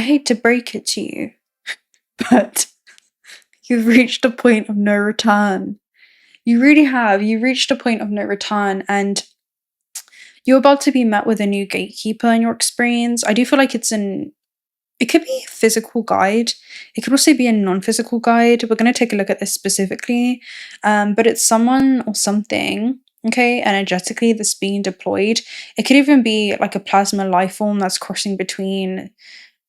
hate to break it to you, but you've reached a point of no return. You really have. You reached a point of no return, and you're about to be met with a new gatekeeper in your experience. I do feel like it could be a physical guide. It could also be a non-physical guide. We're going to take a look at this specifically. But it's someone or something, okay, energetically that's being deployed. It could even be like a plasma life form that's crossing between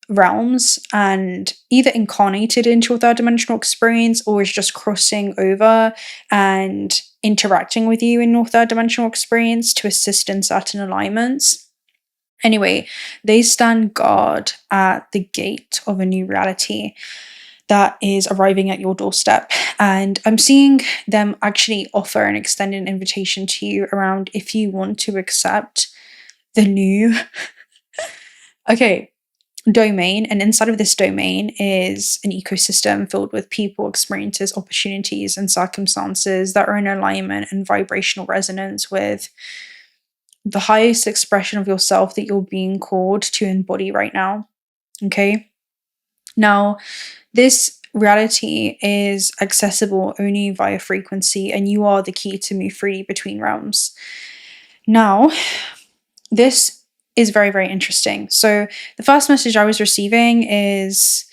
realms and either incarnated into your third dimensional experience, or is just crossing over and interacting with you in your third dimensional experience to assist in certain alignments. Anyway, they stand guard at the gate of a new reality that is arriving at your doorstep. And I'm seeing them actually offer and extend an invitation to you around if you want to accept the new domain. And inside of this domain is an ecosystem filled with people, experiences, opportunities, and circumstances that are in alignment and vibrational resonance with the highest expression of yourself that you're being called to embody right now. Okay? Now, this reality is accessible only via frequency, and you are the key to move freely between realms. Now, this is very, very interesting. So the first message I was receiving is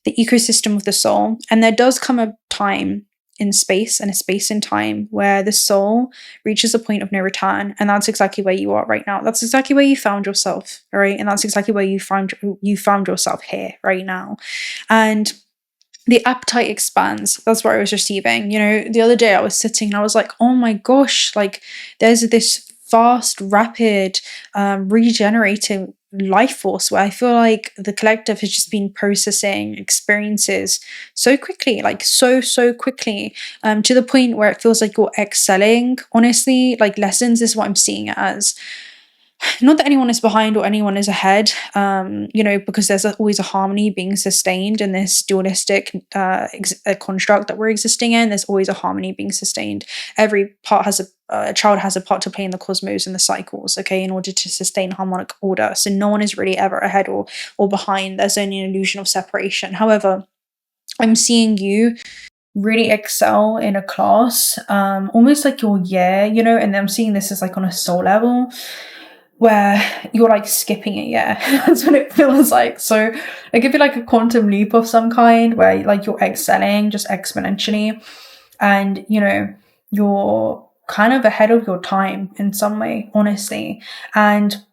the ecosystem of the soul. And there does come a time in space and a space in time where the soul reaches a point of no return. And that's exactly where you are right now. That's exactly where you found yourself, right? And that's exactly where you found yourself here right now. And the appetite expands. That's what I was receiving. You know, the other day I was sitting and I was like, oh my gosh, like there's this fast, rapid, regenerating life force where I feel like the collective has just been processing experiences so quickly, like so quickly, to the point where it feels like you're excelling. Honestly, like lessons is what I'm seeing it as. Not that anyone is behind or anyone is ahead, because there's always a harmony being sustained in this dualistic construct that we're existing in. There's always a harmony being sustained. Every part has a child has a part to play in the cosmos and the cycles, okay, in order to sustain harmonic order. So no one is really ever ahead or behind. There's only an illusion of separation. However, I'm seeing you really excel in a class, almost like your year, and I'm seeing this as like on a soul level, where you're like skipping a year. That's what it feels like. So it could be like a quantum leap of some kind where like you're excelling just exponentially, and you're kind of ahead of your time in some way, honestly. And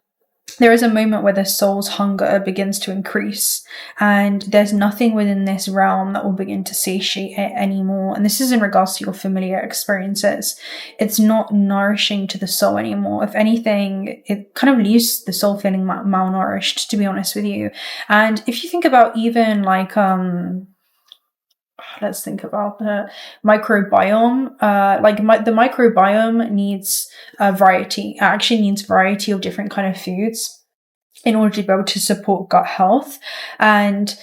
there is a moment where the soul's hunger begins to increase, and there's nothing within this realm that will begin to satiate it anymore. And this is in regards to your familiar experiences. It's not nourishing to the soul anymore. If anything, it kind of leaves the soul feeling malnourished, to be honest with you. And if you think about even like, let's think about the microbiome. The microbiome needs variety. It actually needs variety of different kind of foods in order to be able to support gut health. And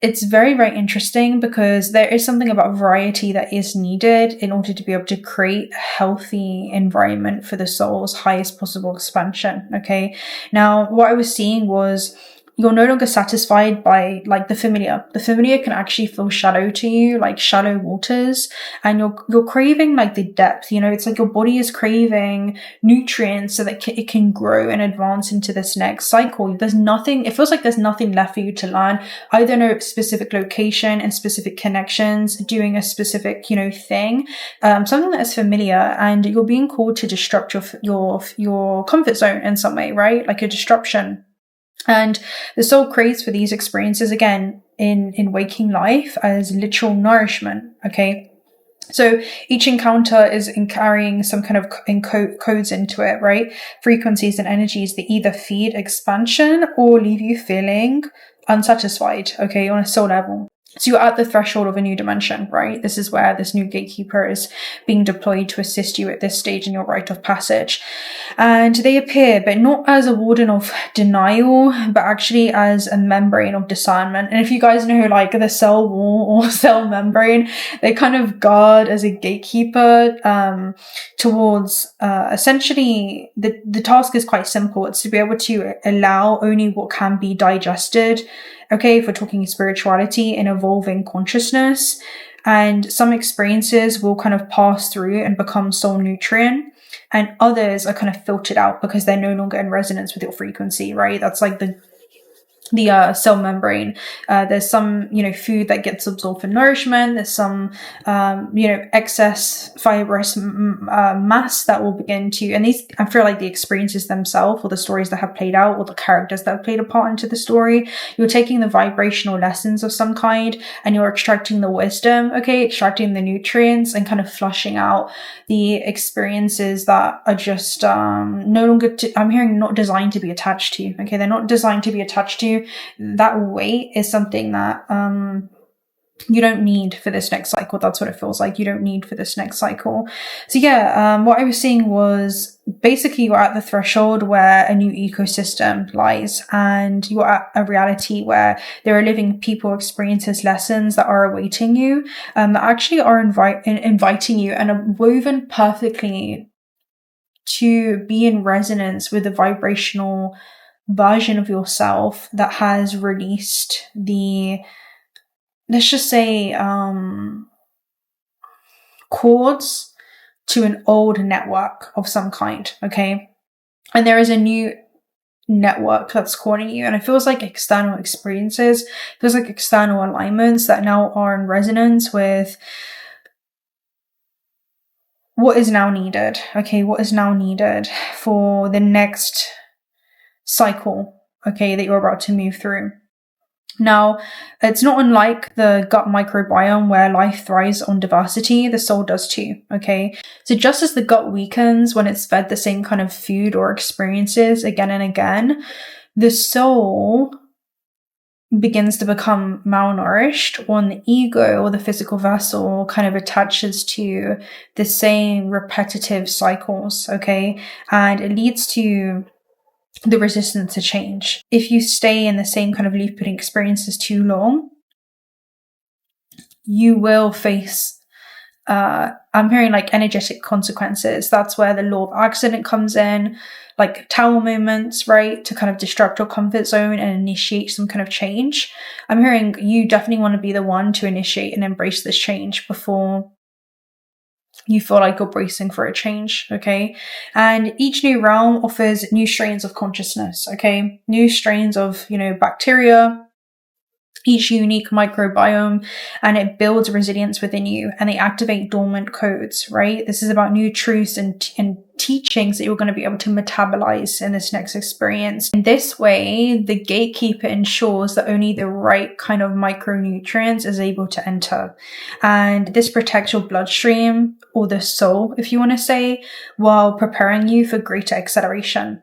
it's very, very interesting because there is something about variety that is needed in order to be able to create a healthy environment for the soul's highest possible expansion. Okay. Now, what I was seeing was you're no longer satisfied by like the familiar. The familiar can actually feel shallow to you, like shallow waters, and you're craving like the depth. It's like your body is craving nutrients so that it can grow and advance into this next cycle. It feels like there's nothing left for you to learn, either in a specific location and specific connections, doing a specific, thing, something that is familiar, and you're being called to disrupt your comfort zone in some way, right? Like a disruption. And the soul craves for these experiences, again, in waking life as literal nourishment, okay? So each encounter is carrying some kind of codes into it, right? Frequencies and energies that either feed expansion or leave you feeling unsatisfied, okay, on a soul level. So you're at the threshold of a new dimension, right? This is where this new gatekeeper is being deployed to assist you at this stage in your rite of passage. And they appear, but not as a warden of denial, but actually as a membrane of discernment. And if you guys know like the cell wall or cell membrane, they kind of guard as a gatekeeper towards essentially the task is quite simple. It's to be able to allow only what can be digested Okay, if we're talking spirituality and evolving consciousness, and some experiences will kind of pass through and become soul nutrient, and others are kind of filtered out because they're no longer in resonance with your frequency, right? That's like the cell membrane. There's some, food that gets absorbed for nourishment. There's some, excess fibrous mass that will begin to, and these, I feel like the experiences themselves or the stories that have played out or the characters that have played a part into the story, you're taking the vibrational lessons of some kind and you're extracting the wisdom, okay, extracting the nutrients and kind of flushing out the experiences that are just no longer, I'm hearing, not designed to be attached to. Okay, they're not designed to be attached to. That weight is something that you don't need for this next cycle. That's what it feels like. You don't need for this next cycle. So yeah, what I was seeing was basically you're at the threshold where a new ecosystem lies, and you're at a reality where there are living people, experiences, lessons that are awaiting you, that actually are inviting you and are woven perfectly to be in resonance with the vibrational version of yourself that has released the, let's just say, cords to an old network of some kind, okay? And there is a new network that's calling you, and it feels like external experiences, feels like external alignments that now are in resonance with what is now needed, okay? What is now needed for the next cycle, okay, that you're about to move through. Now, it's not unlike the gut microbiome where life thrives on diversity, the soul does too, okay? So just as the gut weakens when it's fed the same kind of food or experiences again and again, the soul begins to become malnourished when the ego or the physical vessel kind of attaches to the same repetitive cycles, okay? And it leads to the resistance to change. If you stay in the same kind of looping experiences too long, you will face, I'm hearing like energetic consequences. That's where the law of accident comes in, like tower moments, right? To kind of disrupt your comfort zone and initiate some kind of change. I'm hearing you definitely want to be the one to initiate and embrace this change before you feel like you're bracing for a change, okay? And each new realm offers new strains of consciousness, okay? New strains of, bacteria, each unique microbiome, and it builds resilience within you, and they activate dormant codes, right? This is about new truths and teachings that you're going to be able to metabolize in this next experience. In this way, the gatekeeper ensures that only the right kind of micronutrients is able to enter. And this protects your bloodstream, or the soul, if you want to say, while preparing you for greater acceleration.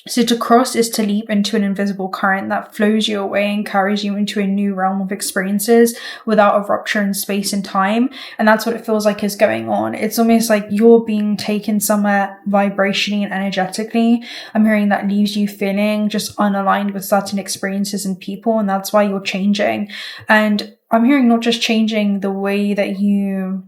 So to cross is to leap into an invisible current that flows you away and carries you into a new realm of experiences without a rupture in space and time. And that's what it feels like is going on. It's almost like you're being taken somewhere vibrationally and energetically. I'm hearing that leaves you feeling just unaligned with certain experiences and people, and that's why you're changing. And I'm hearing not just changing the way that you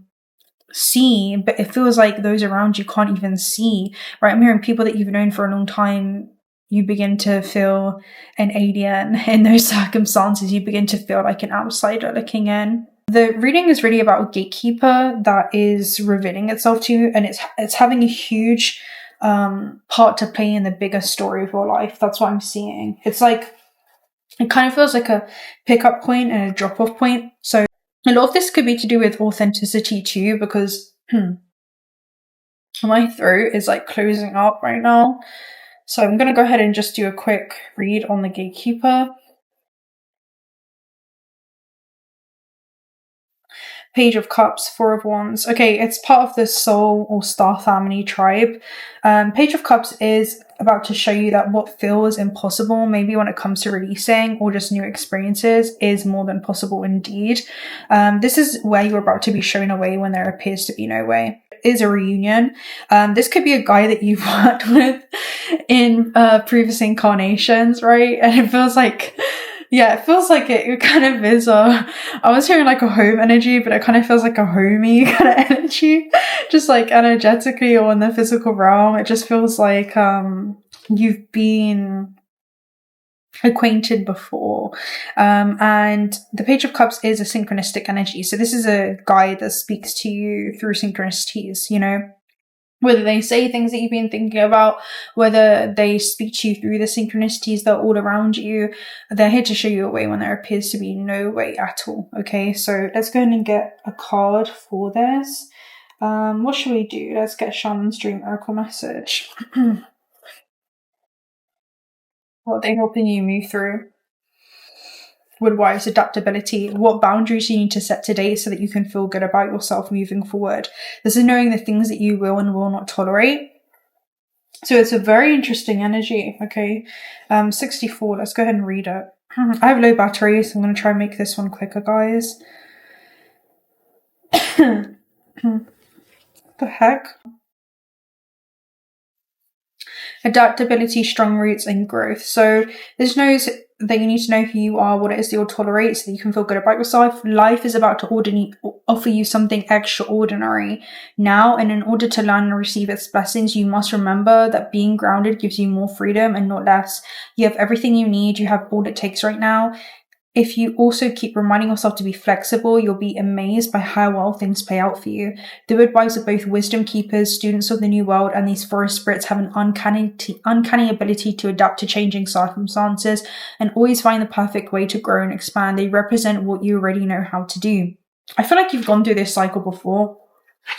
see, but it feels like those around you can't even see, right? I'm hearing people that you've known for a long time, you begin to feel an alien in those circumstances. You begin to feel like an outsider looking in. The reading is really about a gatekeeper that is revealing itself to you, and it's having a huge part to play in the bigger story of your life. That's what I'm seeing. It's like, it kind of feels like a pickup point and a drop-off point. So a lot of this could be to do with authenticity too, because my throat is like closing up right now. So I'm going to go ahead and just do a quick read on the gatekeeper. Page of Cups, Four of Wands. Okay, it's part of the soul or star family tribe. Page of Cups is about to show you that what feels impossible, maybe when it comes to releasing or just new experiences, is more than possible indeed. This is where you're about to be shown a way when there appears to be no way. It is a reunion. This could be a guy that you've worked with in previous incarnations, right? And it feels like, yeah, it feels like it kind of is I was hearing like a home energy, but it kind of feels like a homey kind of energy, just like energetically or in the physical realm. It just feels like you've been acquainted before. And the Page of Cups is a synchronistic energy. So this is a guide that speaks to you through synchronicities, you know, whether they say things that you've been thinking about, whether they speak to you through the synchronicities that are all around you. They're here to show you a way when there appears to be no way at all. Okay, so let's go ahead and get a card for this. What should we do? Let's get Shaman's Dream Oracle message. What are they helping you move through? Woodwives, adaptability. What boundaries you need to set today so that you can feel good about yourself moving forward. This is knowing the things that you will and will not tolerate. So it's a very interesting energy, okay? 64, let's go ahead and read it. I have low battery, so I'm going to try and make this one quicker, guys. The heck? Adaptability, strong roots, and growth. So this knows that you need to know who you are, what it is that you'll tolerate, so that you can feel good about yourself. Life is about to offer you something extraordinary now, and in order to learn and receive its blessings, you must remember that being grounded gives you more freedom and not less. You have everything you need. You have all it takes right now. If you also keep reminding yourself to be flexible, you'll be amazed by how well things play out for you. The Woodwives are both wisdom keepers, students of the new world, and these forest spirits have an uncanny ability to adapt to changing circumstances and always find the perfect way to grow and expand. They represent what you already know how to do. I feel like you've gone through this cycle before.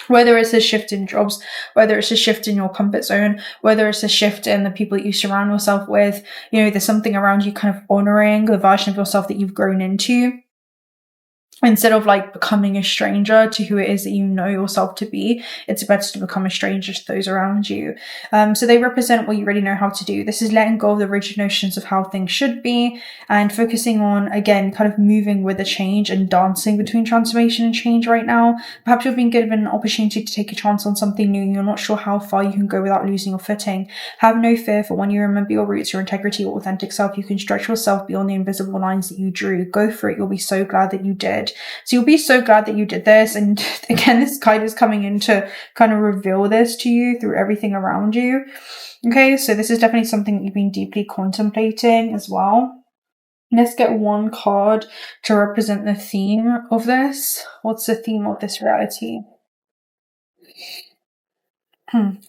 Whether it's a shift in jobs, whether it's a shift in your comfort zone, whether it's a shift in the people that you surround yourself with, you know, there's something around you kind of honoring the version of yourself that you've grown into. Instead of like becoming a stranger to who it is that you know yourself to be, it's better to become a stranger to those around you. So they represent what you already know how to do. This is letting go of the rigid notions of how things should be and focusing on, again, kind of moving with the change and dancing between transformation and change right now. Perhaps you've been given an opportunity to take a chance on something new and you're not sure how far you can go without losing your footing. Have no fear, for when you remember your roots, your integrity, your authentic self, you can stretch yourself beyond the invisible lines that you drew. Go for it. You'll be so glad that you did. So you'll be so glad that you did this. And again, this guide is coming in to kind of reveal this to you through everything around you. Okay, so this is definitely something that you've been deeply contemplating as well. Let's get one card to represent the theme of this. What's the theme of this reality?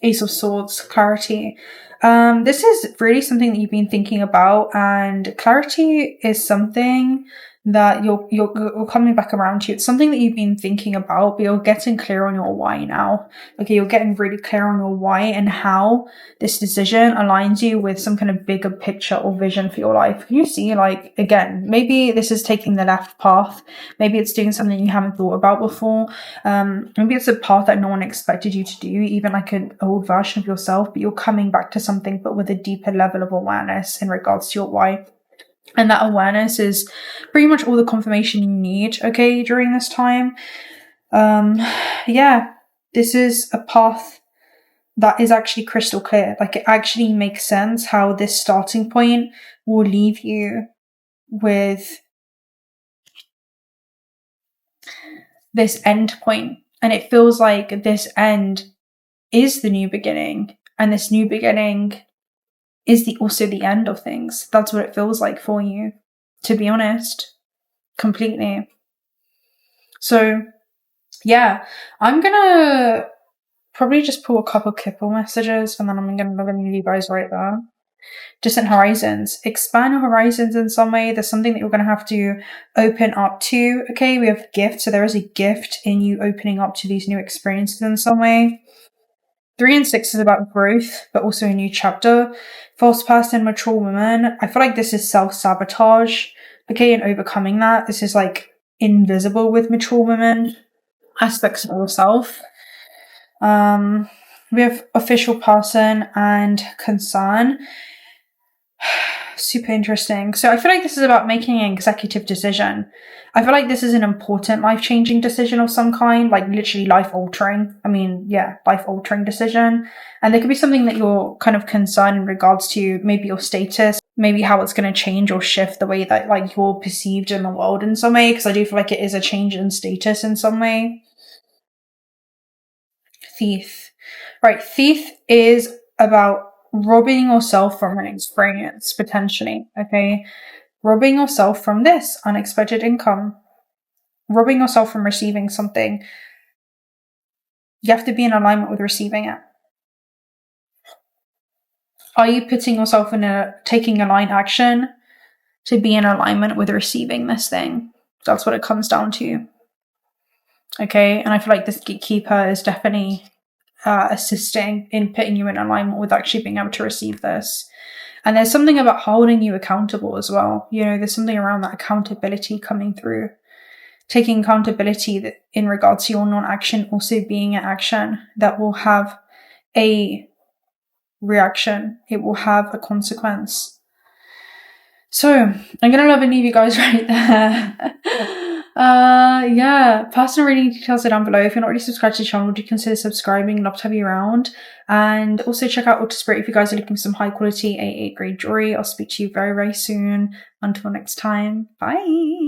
Ace of Swords, clarity. This is really something that you've been thinking about, and clarity is something that you're coming back around to. It's something that you've been thinking about, but you're getting clear on your why now. Okay, you're getting really clear on your why and how this decision aligns you with some kind of bigger picture or vision for your life. You see, like, again, maybe this is taking the left path. Maybe it's doing something you haven't thought about before. Maybe it's a path that no one expected you to do, even like an old version of yourself, but you're coming back to something, but with a deeper level of awareness in regards to your why. And that awareness is pretty much all the confirmation you need, okay, during this time. Yeah, this is a path that is actually crystal clear. Like, it actually makes sense how this starting point will leave you with this end point. And it feels like this end is the new beginning. And this new beginning is also the end of things. That's what it feels like for you, to be honest, completely. So, yeah, I'm gonna probably just pull a couple Kipple messages and then I'm gonna leave you guys right there. Distant horizons. Expand your horizons in some way. There's something that you're gonna have to open up to. Okay, we have gift, so there is a gift in you opening up to these new experiences in some way. 3 and 6 is about growth, but also a new chapter. False person, mature woman. I feel like this is self-sabotage, okay, and overcoming that. This is like invisible with mature women, aspects of yourself. We have official person and concern. Super interesting. So I feel like this is about making an executive decision. I feel like this is an important life-changing decision of some kind, like literally life-altering. I mean, yeah, life-altering decision. And there could be something that you're kind of concerned in regards to maybe your status, maybe how it's going to change or shift the way that like you're perceived in the world in some way, because I do feel like it is a change in status in some way. Thief. Right, thief is about robbing yourself from an experience, potentially, okay? Robbing yourself from this unexpected income, robbing yourself from receiving something. You have to be in alignment with receiving it. Are you putting yourself in taking aligned action to be in alignment with receiving this thing? That's what it comes down to. Okay, and I feel like this gatekeeper is definitely assisting in putting you in alignment with actually being able to receive this. And there's something about holding you accountable as well. You know, there's something around that accountability coming through. Taking accountability in regards to your non-action also being an action that will have a reaction. It will have a consequence. So I'm gonna love and leave you guys right there. Yeah, personal reading details are down below. If you're not already subscribed to the channel, do consider subscribing. Love to have you around. And also check out Ultraspirit if you guys are looking for some high quality AA grade jewelry. I'll speak to you very, very soon. Until next time, bye.